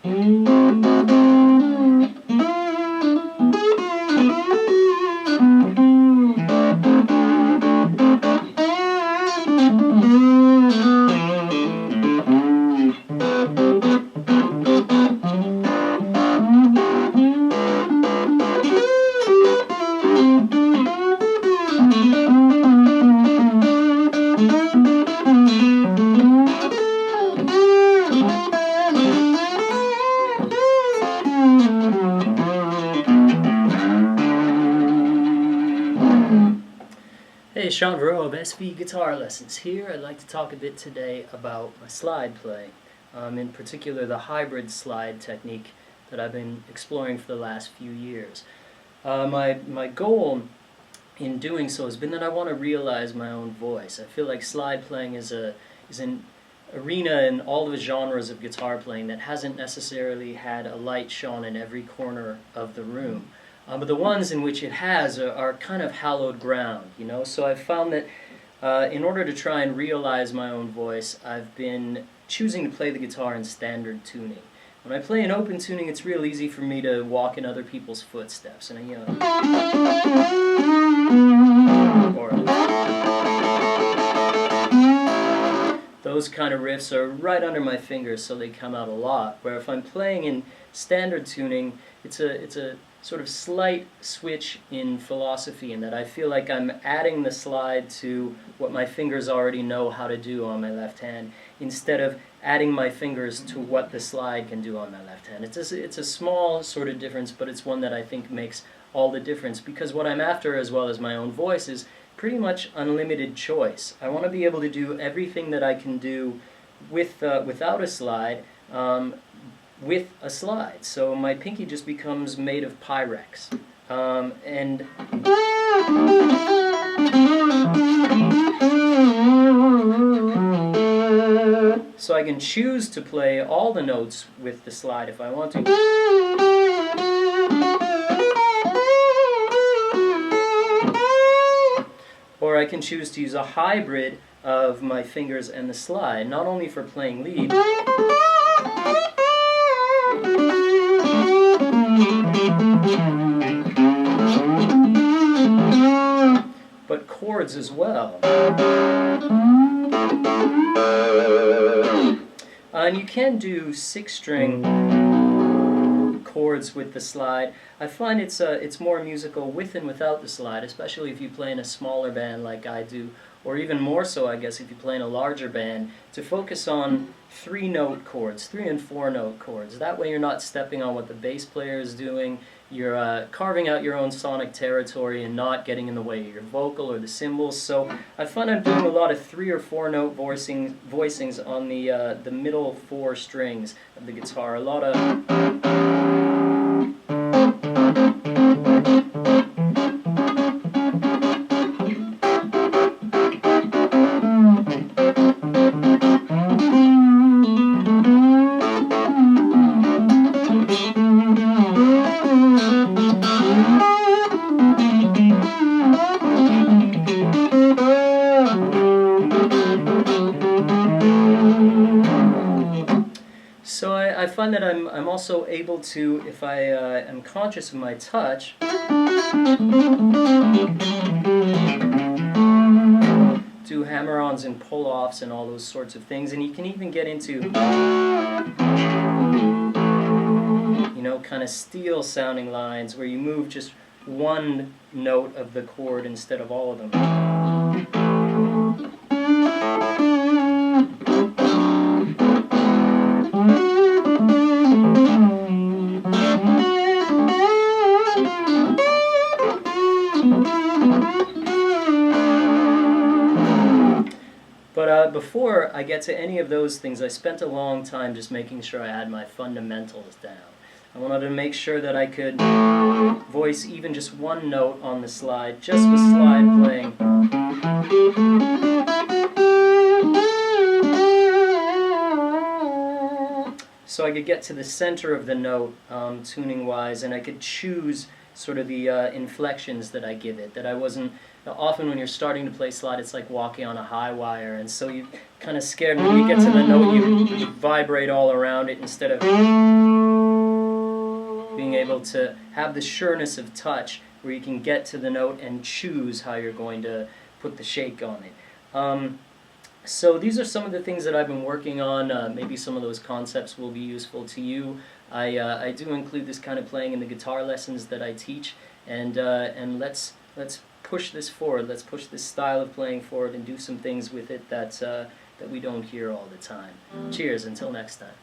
Hey, Shaun Verreault of SV Guitar Lessons here. I'd like to talk a bit today about my slide playing, in particular the hybrid slide technique that I've been exploring for the last few years. My goal in doing so has been that I want to realize my own voice. I feel like slide playing is an arena in all the genres of guitar playing that hasn't necessarily had a light shone in every corner of the room. But the ones in which it has are kind of hallowed ground, you know? So I've found that in order to try and realize my own voice, I've been choosing to play the guitar in standard tuning. When I play in open tuning, it's real easy for me to walk in other people's footsteps, and or those kind of riffs are right under my fingers, so they come out a lot. Where if I'm playing in standard tuning, it's a sort of slight switch in philosophy in that I feel like I'm adding the slide to what my fingers already know how to do on my left hand, instead of adding my fingers to what the slide can do on my left hand. It's a small sort of difference, but it's one that I think makes all the difference, because what I'm after, as well as my own voice, is pretty much unlimited choice. I want to be able to do everything that I can do without a slide, with a slide. So my pinky just becomes made of Pyrex. And so I can choose to play all the notes with the slide if I want to. Or I can choose to use a hybrid of my fingers and the slide, not only for playing lead, but chords as well. And you can do 6-string chords with the slide. I find it's more musical with and without the slide, especially if you play in a smaller band like I do, or even more so, I guess, if you play in a larger band, to focus on 3-note chords, 3- and 4-note chords. That way you're not stepping on what the bass player is doing. You're carving out your own sonic territory and not getting in the way of your vocal or the cymbals. So I find I'm doing a lot of 3- or 4-note voicings on the middle 4 strings of the guitar. A lot of So I find that I'm also able to, if I am conscious of my touch, do hammer-ons and pull-offs and all those sorts of things, and you can even get into, you know, kind of steel-sounding lines where you move just one note of the chord instead of all of them. But before I get to any of those things, I spent a long time just making sure I had my fundamentals down. I wanted to make sure that I could voice even just one note on the slide, just with slide playing. So I could get to the center of the note, tuning-wise, and I could choose sort of the inflections that I give it, that I wasn't, often when you're starting to play slide, it's like walking on a high wire, and so kind of scared. When you get to the note, you vibrate all around it instead of being able to have the sureness of touch where you can get to the note and choose how you're going to put the shake on it. So these are some of the things that I've been working on. Maybe some of those concepts will be useful to you. I do include this kind of playing in the guitar lessons that I teach, and let's push this forward. Let's push this style of playing forward and do some things with it that we don't hear all the time. Cheers, until next time.